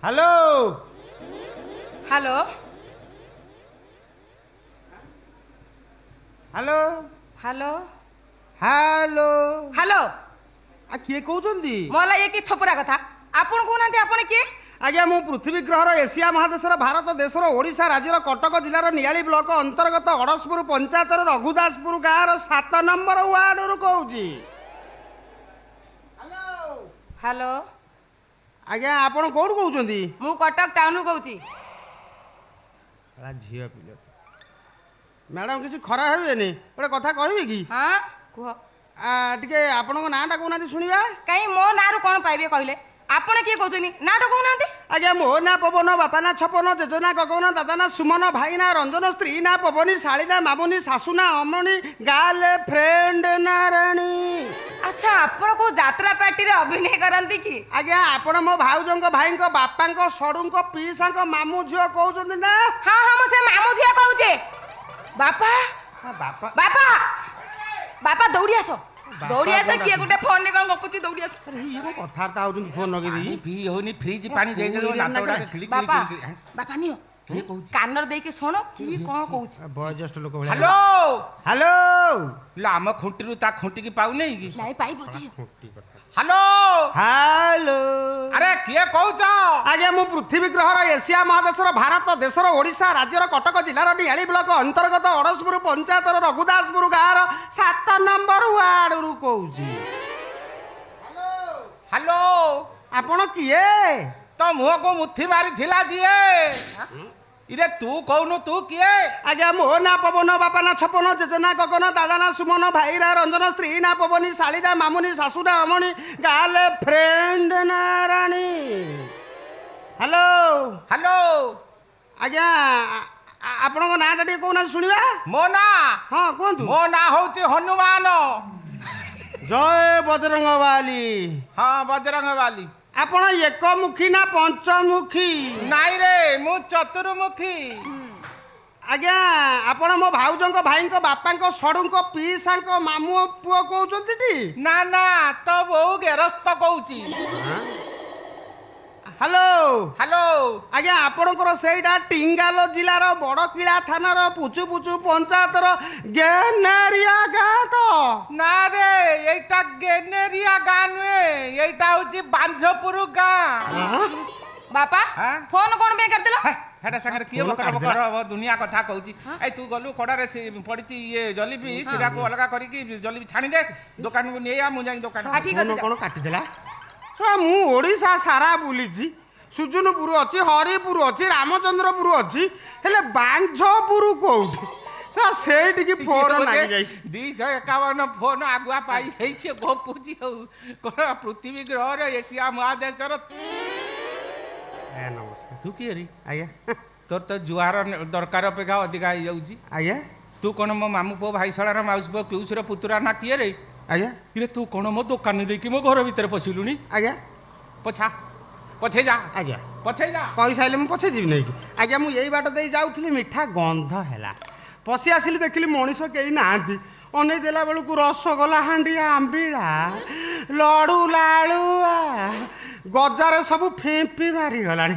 Hello hello hello hello hello hello आ किए कहउछंती मोला ये कि छपरा कथा आपण कहउनांती आपण के आज्ञा मु पृथ्वी ग्रहर एशिया महादेशर भारत देशर ओडिशा राज्यर कटक जिलार नियाली ब्लॉक अंतर्गत अड़सपुर पंचायतर रघुदासपुर गाँव 7 नंबर वार्ड रु कहूची। हेलो आज्ञा आपण कोउठ कहउछंती मु कटक टाउन रु कहउची। झियो पिले मैडम किसी खरा हेबेनी गोटे कथा कहबे कि हां कुह टिके आपन नाटा कहउनाती सुनिबा कहीं मो नारु कोन पाइबे कहले आपण किए कहउछनी नाटक कहउनांती। आज्ञा मो ना पवन बापा ना छपन जेजना गगन दादा ना सुमन भाई ना रंजन स्त्री ना पवनी शाली ना मामुनी सासू ना अमणी गाले फ्रेंड ना रानी। अच्छा आपण को यात्रा पार्टी रे अभिनय करंती कि आज्ञा आपण मो भाउजंक भाईंक बापांक सडुंक पीसांक मामू झियो कहउछंती ना। हां हां मो से मामू झिया कहउचे। बापा बापा बापा बापा दौड़ी आसो दौड़ी आस किए गोटे फोन ने कोन गपुची दौड़ी आस। अरे ये को कथारता आउछन फोन लगे दी पी होनी फ्रिज पानी दे देलो नाटो उडा के खिली बापा खिली बापा नियो कानर देके सुनो कि कोन कहउची। बयोज्येष्ठ लोक भले हेलो हेलो लाम खुंटीरु ता खुंटी की पाउ नहीं की नहीं पाई बोती हेलो हेलो अरे किए कहउछ आज्ञा मु पृथ्वी ग्रहर एशिया महादेशर भारत देशर ओडिशा राज्यर कटक जिलार नियाली ब्लॉक अंतर्गत अड़सपुर पंचायतर रघुदासपुर गाँव 7 नंबर वार्ड रु कहूची। हेलो आपण किए तो मुह को मुठी मारी थिला जिए इरे तू कहनु तू किए आज्ञा मो ना पवन बापा ना छपन जेजना गगन दादा ना सुमन भाई ना रंजन स्त्री ना पवनी शाली ना मामुनी सासू ना अमणी गाले फ्रेंड ना रानी। हेलो हेलो आज्ञा आपण नाटा टे कहना सुनिबा मो ना हाँ कहतु मो ना होची हनुमान जय बजरंग वाली। हाँ बजरंग वाली आपण एकमुखी ना पंचमुखी नाई रे मु चतुर्मुखी आज्ञा आपण मो भाउजंक भाईंक बापांक सडुंक पीसांक मामू पुओ कहउछंती टी ना ना तो बहु गेरस्त कहूची। हेलो हेलो आज्ञा आपणकर सेटा टिंगाल जिलार बड़किला थानार पुचु पुचु पंचायतर गेनेरिया गाँ तो ना रे एटा गेनेरिया गाँ नुए एटा होची बांझपुर गाँ बापा हाँ? फोन कोन बे कर देलो हेटा संगे किए बकर बकर दुनिया कथा कहूची ए तू गलु कोडारे पड़िची ये जलीबी सिरा को अलगा करी की जलीबी छाणी दे दुकान को नेया मु जाई दुकान हाँ ठीक अछि कोन काटी देला मु ओडिशा सारा बुलीची सुजनपुर अच्छी हरिपुर अच्छी रामचंद्रपुर अच्छी हेले बांझपुर कोउठी सेठी फोन लागी जाई 251 फोन आगुआ पाई जाई गपुची हो कोन पृथ्वी ग्रह रे एशिया महादेशर नमस्कार तू किए रे आज्ञा तोर तो जुआर दरकार अपेक्षा अधिका हो जाउची आज्ञा तू कौन मो मामू पो भाई सालार माउस पो पिउसर पुतुरा ना किए रे आज्ञा इरे तू कौन मो दुकान देखी मो घर भीतर पशिलुनी आज्ञा पछा पछे जा आज्ञा पछे जा कही सारे मुझे पछे जीवी नहीं आज्ञा मुझे यही बाट दे जाऊली मिठा गंध है पशि आसिली देखिली मनीष कई ना अने देला बेलू रसगोला हांडिया आंबिड़ा लड़ू लाड़ुआ गजारे सब फेंपी मारी गला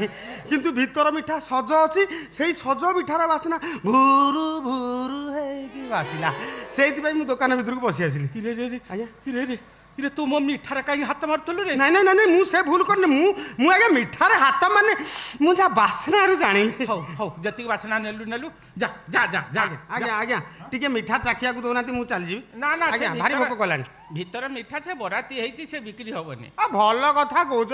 किंतु भीतर मिठा सज अच्छी से सज मिठार बासना भूरु भूरु है बासिला से दुकान भीतर को पशि आसिली इरे रे रे आज्ञा इरे रे इरे तू मो मिठार कहीं हाथ मारतलु रे नहीं नहीं नहीं मु से भूल करने मु आगे मिठार हाथ माने मु जा बासना रु जानिली हौ हौ जति बासना नेलु नेलु जा जा जा जा आज्ञा आज्ञा टिके मिठा चाखिया को दोनाती मु चल जी ना ना आज्ञा भारी भोक कलानी भीतर मिठा से बराती हेची से बिक्री होबनी आ भल कथा कहूछ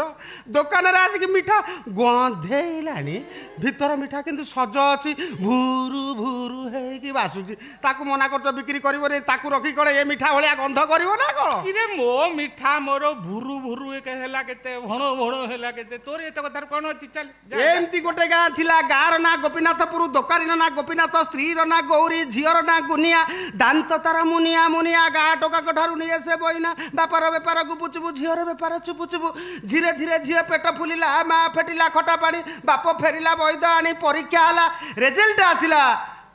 दुकान रे आसिक मिठा गंधेइलानी भीतर मिठा किंतु सज अछि भूरु भूरु हे कि बासुची ताकू मना करछ बिक्री करबो रे ताकू रखी कड़े ए मिठा भलिया गंध करबो ना कोन इरे मो मिठा मोर भुरु भुरु एक हेला केते भणो भणो हेला केते तोर एत कथार कोन अछि चल एमती गोटे गाँ थिला गाँर ना गोपीनाथपुर दोकानी ना गोपीनाथ स्त्री ना गौरी झीर ना गुनिया दांत तार मुनिया मुनिया गाँ टोका ठारू नहीं से बहिना बापार बेपार गुपुचुबु झीर बेपार चुपुचुबु धीरे धीरे झील पेट फुलिला माँ फेटिला खटा पानी बाप फेरिला वैद आनी परीक्षा हला रिजल्ट आसिला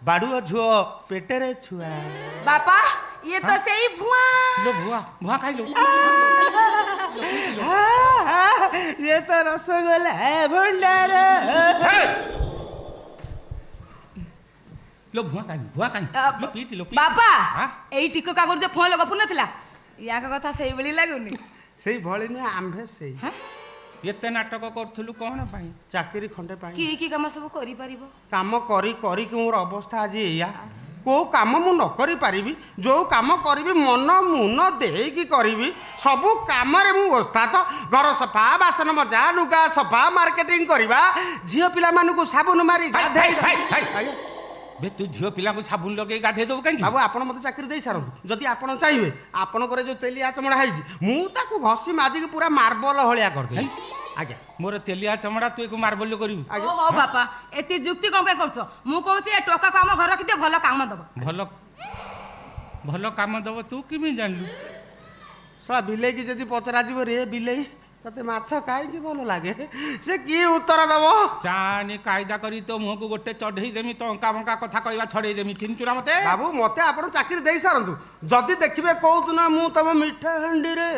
ବାଡୁଅ ଝୁଅ ପେଟରେ ଛୁଆ। ବାପା ଇଏ ତ ସେଇ ଭୁଆ। लो भुआ भुआ खाइलो ये तो रसगोला भंडार। लो भुआ खाइ लो पीट लो ବାପା हाँ? ଏଇ ଟିକ କାଗଜ ଫୋନ ଲଗା ନଥିଲା ୟାଙ୍କ କଥା ସେଇଭଳି ଲାଗୁନି। ସେଇ ଭଳି ନୁହେଁ ଆମ୍ଭେ ସେଇ ଏତେ ନାଟକ କରୁଥିଲୁ କଣ ପାଇଁ? ଚାକିରି ଖଣ୍ଡେ ପାଇଁ କି କି କାମ ସବୁ କରିପାରିବ? କାମ କରି କରିକି ମୋର ଅବସ୍ଥା ଆଜି ଏଇଆ। କୋଉ କାମ ମୁଁ ନ କରିପାରିବି, ଯୋଉ କାମ କରିବି ମନ ମୁନ ଦେଇକି କରିବି, ସବୁ କାମରେ ମୁଁ ଓସ୍ତାଦ। ଘର ସଫା, ବାସନ ମଜା, ଲୁଗା ସଫା, ମାର୍କେଟିଂ କରିବା, ଝିଅ ପିଲାମାନଙ୍କୁ ସାବୁନ ମାରି ଗାଧେଇ। ବେ ତୁ ଝିଅ ପିଲାଙ୍କୁ ସାବୁନ ଲଗେଇ ଗାଧେଇ ଦବୁ କାହିଁକି? ବାବୁ ଆପଣ ମୋତେ ଚାକିରି ଦେଇ ସାରନ୍ତୁ। ଯଦି ଆପଣ ଚାହିଁବେ ଆପଣଙ୍କର ଯୋଉ ତେଲିଆ ଚମଡ଼ା ହେଇଛି ମୁଁ ତାକୁ ଘଷି ମାଜିକି ପୁରା ମାର୍ବଲ ଭଳିଆ କରିଦେବି। ଆଜ୍ଞା ମୋର ତେଲିଆ ଚମଡ଼ା ତୁ ଏକୁ ମାର୍ବଲ କରିବୁ? ଓ ହଉ ବାପା ଏତେ ଯୁକ୍ତି କଣ ପାଇଁ କରୁଛ? ମୁଁ କହୁଛି ଏ ଟୋକାକୁ ଆମ ଘର ରଖିଦିଅ, ଭଲ କାମ ଦବ। ଭଲ କାମ ଦବ ତୁ କେମିତି ଜାଣିଲୁ? ଶଳା ବିଲେଇକି ଯଦି ପଚରାଯିବ ରେ ବିଲେଇ ତତେ ମାଛ କାହିଁକି ଭଲ ଲାଗେ, ସେ କି ଉତ୍ତର ଦବ? ଚାନି କାଇଦା କରି ତୋ ମୁହଁକୁ ଗୋଟେ ଚଢେଇ ଦେମି, ତ ଅଙ୍କା ବଙ୍କା କଥା କହିବା ଛଡେଇ ଦେମି। ଚିହ୍ନିଚୁନା ମତେ? ବାବୁ ମତେ ଆପଣ ଚାକିରି ଦେଇ ସାରନ୍ତୁ। ଯଦି ଦେଖିବେ କୋଉଦିନ ମୁଁ ତମ ମିଠା ହାଣ୍ଡିରେ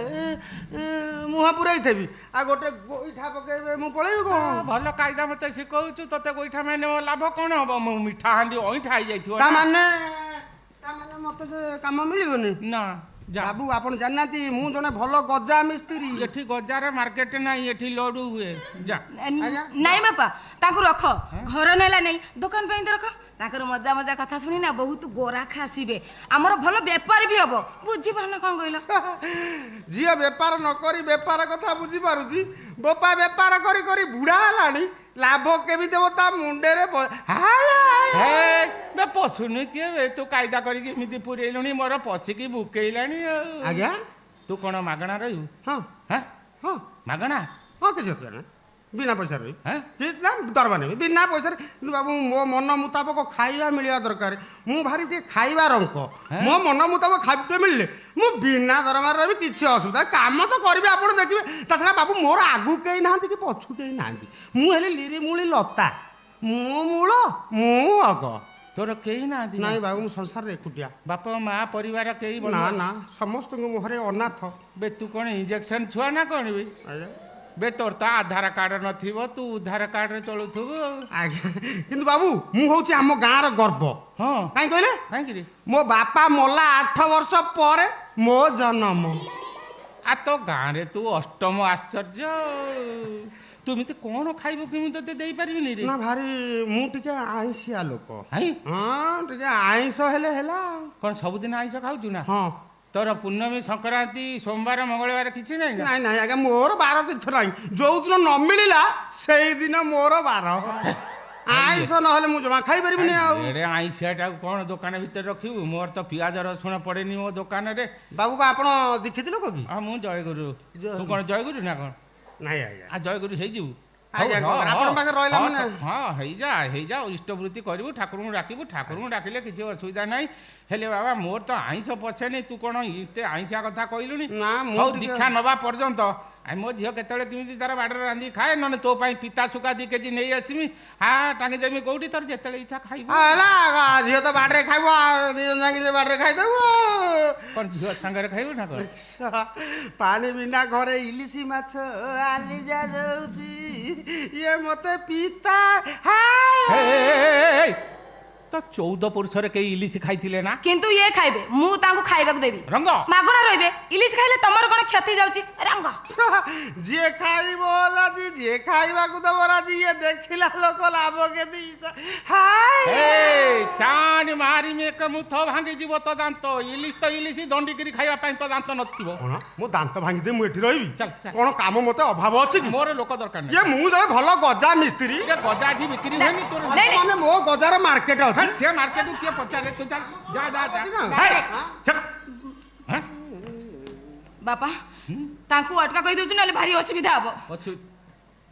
ମୁହଁ ପୁରେଇଥିବି ଆଉ ଗୋଟେ ଗୋଇଠା ପକେଇବେ ମୁଁ ପଳେଇବି କଣ? ଭଲ କାଇଦା ମତେ ଶିଖଉଛୁ, ତତେ ଗୋଇଠା ମାନେ ଲାଭ କଣ ହବ? ମୁଁ ମିଠା ହାଣ୍ଡି ଅଇଠା ହେଇଯାଇଥିବ। ତାମାନେ ମତେ ସେ କାମ ମିଳିବନି ନା ବାବୁ ଆପଣ ଜାଣିନାହାନ୍ତି ମୁଁ ଜଣେ ଭଲ ଗଜା ମିସ୍ତ୍ରୀ। ଏଠି ଗଜାର ମାର୍କେଟ ନାହିଁ, ଏଠି ଲଡୁ ହୁଏ। ଯା ନାଇଁ ବାପା ତାଙ୍କୁ ରଖ, ଘର ନେଲା ନାଇଁ ଦୋକାନ ପାଇଁ ତ ରଖ। ତାଙ୍କର ମଜା ମଜା କଥା ଶୁଣି ନା ବହୁତ ଗୋରାଖ ଆସିବେ, ଆମର ଭଲ ବେପାର ବି ହବ। ବୁଝିପାରୁନ କଣ କହିଲ? ଝିଅ ବେପାର ନ କରି ବେପାର କଥା ବୁଝିପାରୁଛି। ବୋପା ବେପାର କରି କରି ବୁଢା ହେଲାଣି, ଲାଭ କେମିତି ଦେବ ତା ମୁଣ୍ଡରେ? ପଶୁନି କିଏ? ତୁ କାଇଦା କରିକି ଏମିତି ପୁରେଇଲୁଣି, ମୋର ପଶିକି ବୁକେଇଲାଣି ଆଉ। ଆଜ୍ଞା ତୁ କଣ ମାଗଣା ରହିବୁ? ହଁ ହଁ ହଁ ମାଗଣା? ହଁ କିଛି ଅସୁବିଧା ନାହିଁ, ବିନା ପଇସାରେ ରହିବି। ହଁ ନା ଦରମା ନେବି ବିନା ପଇସାରେ। କିନ୍ତୁ ବାବୁ ମୋ ମନ ମୁତାବକ ଖାଇବା ମିଳିବା ଦରକାର। ମୁଁ ଭାରି ଟିକେ ଖାଇବା ରଙ୍କ। ମୋ ମନ ମୁତାବକ ଖାଦ୍ୟ ମିଳିଲେ ମୁଁ ବିନା ଦରମାରେ ରହିବି, କିଛି ଅସୁବିଧା। କାମ ତ କରିବି ଆପଣ ଦେଖିବେ। ତା ଛଡ଼ା ବାବୁ ମୋର ଆଗକୁ କେହି ନାହାନ୍ତି କି ପଛକୁ କେହି ନାହାନ୍ତି। ମୁଁ ହେଲି ଲିରିମୂଳି ଲତା, ମୁଁ ମୂଳ ମୁଁ ଅଗ। ତୋର କେହି ନାହାନ୍ତି? ନାଇଁ ବାବୁ ମୁଁ ସଂସାରରେ ଏକୁଟିଆ। ବାପ ମା ପରିବାର କେହି? ନା ନା ସମସ୍ତଙ୍କ ମୁହଁରେ ଅନାଥ। ବେ ତୁ କଣ ଇଞ୍ଜେକ୍ସନ ଛୁଆ ନା କଣ ବେ? ବେ ତୋର ତ ଆଧାର କାର୍ଡ ନଥିବ, ତୁ ଉଧାର କାର୍ଡରେ ଚଳୁଥିବୁ। ଆଜ୍ଞା କିନ୍ତୁ ବାବୁ ମୁଁ ହଉଛି ଆମ ଗାଁର ଗର୍ବ। ହଁ କାହିଁ କହିଲେ? କାହିଁକି? ମୋ ବାପା ମଲା 8 ବର୍ଷ ପରେ ମୋ ଜନ୍ମ। ଆ ତୋ ଗାଁରେ ତୁ ଅଷ୍ଟମ ଆଶ୍ଚର୍ଯ୍ୟ। ତୁ ଏମିତି କଣ ଖାଇବୁ କେମିତି ତତେ ଦେଇପାରିବିନି ରେ? ନା ଭାରି ମୁଁ ଟିକେ ଆଇଁଷିଆ ଲୋକ। ହାଇ ହଁ ଟିକେ ଆଇଁଷ ହେଲେ ହେଲା। କଣ ସବୁଦିନ ଆଇଁଷ ଖାଉଛୁ ନା? ହଁ ତୋର ପୂର୍ଣ୍ଣମୀ ସଂକ୍ରାନ୍ତି ସୋମବାର ମଙ୍ଗଳବାର କିଛି ନାହିଁ ନା? ନାଇଁ ନାଇଁ ଆଜ୍ଞା ମୋର ବାର ତୀର୍ଥ ନାହିଁ। ଯୋଉଦିନ ନ ମିଳିଲା ସେଇଦିନ ମୋର ବାର। ଆଇଁଷ ନହେଲେ ମୁଁ ଜମା ଖାଇପାରିବିନି। ଆଉ ଏଡେ ଆଇଁଷିଆଟାକୁ କଣ ଦୋକାନ ଭିତରେ ରଖିବୁ? ମୋର ତ ପିଆଜ ରସୁଣ ପଡେନି ମୋ ଦୋକାନରେ। ବାବୁ ଆପଣ ଦୀକ୍ଷିତ ଲୋକ କି? ହଁ ମୁଁ ଜୟଗୁରୁ। ତୁ କଣ ଜୟଗୁରୁ ନା କଣ? ନାଇଁ ଆଜ୍ଞା ଜୟଗୁରୁ ହେଇଯିବୁ। ଆଜ୍ଞା ଆପଣଙ୍କ ପାଖରେ ରହିଲା ମାନେ ହଁ ହେଇଯା ଇଷ୍ଟବୃତ୍ତି କରିବୁ, ଠାକୁରଙ୍କୁ ଡାକିବୁ। ଠାକୁରଙ୍କୁ ଡାକିଲେ କିଛି ଅସୁବିଧା ନାହିଁ। ହେଲେ ବାବା ମୋର ତ ଆଇଁଷ ପଛେନି, ତୁ କଣ ଏତେ ଆଇଁଷିଆ କଥା କହିଲୁଣି? ନା ହଉ ଦୀକ୍ଷା ନବା ପର୍ଯ୍ୟନ୍ତ ମୋ ଝିଅ କେତେବେଳେ କେମିତି ତାର ବାଡରେ ରାନ୍ଧିକି ଖାଏ, ନହେଲେ ତୋ ପାଇଁ ପିତା ଶୁଖା 2 କେଜି ନେଇ ଆସିବି। ଟାଙ୍ଗିଦେମି କୋଉଠି, ତୋର ଯେତେବେଳେ ଇଚ୍ଛା ଖାଇବୁ। ହେଲା ଝିଅ ତ ବାଡରେ ଖାଇବ, 2 ଜଣ ଯାଇକି ସେ ବାଡରେ ଖାଇଦବୁ। କଣ ଝିଅ ସାଙ୍ଗରେ ଖାଇବୁ ନା କଣ? ପାଣି ବିନା ଘରେ ଇଲିଶି ମାଛ ଆଲିଜା ଯାଉଛି, ଇଏ ମତେ ପିତା। ତ 14 ପୁରୁଷରେ କେହି ଇଲିଶି ଖାଇଥିଲେ ନା? କିନ୍ତୁ ଇଏ ଖାଇବେ, ମୁଁ ତାଙ୍କୁ ଖାଇବାକୁ ଦେବି। ରଙ୍ଗ ମାଗଣା ରହିବେ। ଇଲିଶ ଖାଇଲେ ତମର କଣ କ୍ଷତି ଯାଉଛି? ରଙ୍ଗ ଯିଏ ଖାଇବ ରାଜି, ଯିଏ ଖାଇବାକୁ ଦବ ରାଜି, ଇଏ ଦେଖିଲା ଲୋକ ଲାଭ କେତେ? ଚାଣି ମାରିମି ଏକ ମୁଥ ଭାଙ୍ଗି ଯିବ ତ ଦାନ୍ତ। ଇଲିଶ ତ ଇଲିଶି ଦଣ୍ଡିକିରି ଖାଇବା ପାଇଁ ତ ଦାନ୍ତ ନଥିବ। କଣ ମୋ ଦାନ୍ତ ଭାଙ୍ଗିଦେ ମୁଁ ଏଠି ରହିବି? ଚାଲ ଚାଲ। କଣ କାମ ମତେ ଅଭାବ ଅଛି କି? ମୋର ଲୋକ ଦରକାର ନାହିଁ। ଇଏ ମୁଁ ଜଣେ ଭଲ ଗଜା ମିସ୍ତ୍ରୀ। ସେ ଗଜା ଏଠି ବିକ୍ରି ହୁଏନି ତୋର? ମାନେ ମୋ ଗଜାର ମାର୍କେଟ ଅଛି। ସେ ମାର୍କେଟକୁ କିଏ ପଚାରେ? ତୁ ଚାଲ ଯା। ବାପା ତାଙ୍କୁ ଅଟକା କହି ଦଉଛୁ, ନହେଲେ ଭାରି ଅସୁବିଧା ହବ।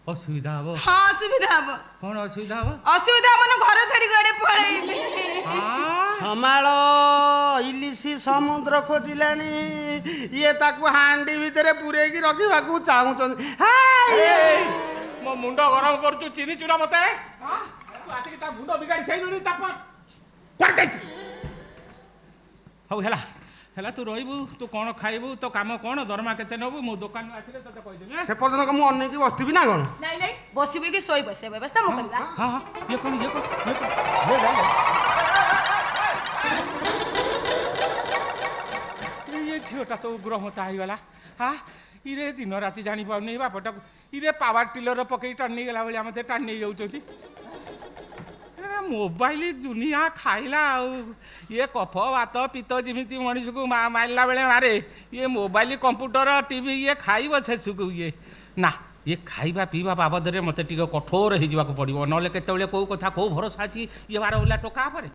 ଅସୁବିଧା ହବ? ହଁ ଅସୁବିଧା ହବ। କଣ ଅସୁବିଧା ହବ? ଅସୁବିଧା ହବ ନା ଘର ଛାଡି କୁଆଡେ ପଳେଇବି। ସମାଳ ଇଲିଶି ସମୁଦ୍ର ଖୋଜିଲାଣି, ଇଏ ତାକୁ ହାଣ୍ଡି ଭିତରେ ପୁରେଇକି ରଖିବାକୁ ଚାହୁଁଛନ୍ତି। ମୋ ମୁଣ୍ଡ ଗରମ କରୁଛୁ, ଚିହ୍ନିଛୁ ନା ମତେ? ତୁ ଆସିକି ତା ମୁଣ୍ଡ ବିଗାଡି ସାଇଲୁଣି। କୁଆଡ଼େ ଯାଇଛୁ? ହଉ ହେଲା ହେଲା, ତୁ ରହିବୁ, ତୁ କ'ଣ ଖାଇବୁ, ତୋ କାମ କ'ଣ, ଦରମା କେତେ ନେବୁ, ମୁଁ ଦୋକାନରୁ ଆସିଲେ ତୋତେ କହିଦେବି। ସେ ପର୍ଯ୍ୟନ୍ତ ମୁଁ ଅନେଇକି ବସିଥିବି ନା କ'ଣ? ନାଇଁ ନାଇଁ, ବସିବି କି ଶୋଇବ ସେ ବ୍ୟବସ୍ଥା ମୁଁ କରିବା। ହଁ ହଁ, ଇଏ କ'ଣ ଇଏ ଝିଅଟା ତ ଉଗ୍ରମତା ହେଇଗଲା। ହଁ, ଇରେ ଦିନ ରାତି ଜାଣିପାରୁନି ବାପଟାକୁ, ଇରେ ପାୱାର ଟିଲର ପକେଇ ଟାଣି ନେଇଗଲା ଭଳିଆ ମୋତେ ଟାଣି ନେଇଯାଉଛନ୍ତି। ମୋବାଇଲ ଦୁନିଆ ଖାଇଲା ଆଉ। ଇଏ କଫ ଭାତ ପିତ ଯେମିତି ମଣିଷକୁ ମାରିଲା ବେଳେ ମାରେ, ଇଏ ମୋବାଇଲ କମ୍ପ୍ୟୁଟର ଟିଭି ଇଏ ଖାଇବ ଶେଷକୁ। ଇଏ ନା, ଇଏ ଖାଇବା ପିଇବା ବାବଦରେ ମୋତେ ଟିକେ କଠୋର ହେଇଯିବାକୁ ପଡ଼ିବ, ନହେଲେ କେତେବେଳେ କେଉଁ କଥା କେଉଁ ଭରସା ଅଛି ଇଏ ବାର ଓଲା ଟୋକା ଉପରେ।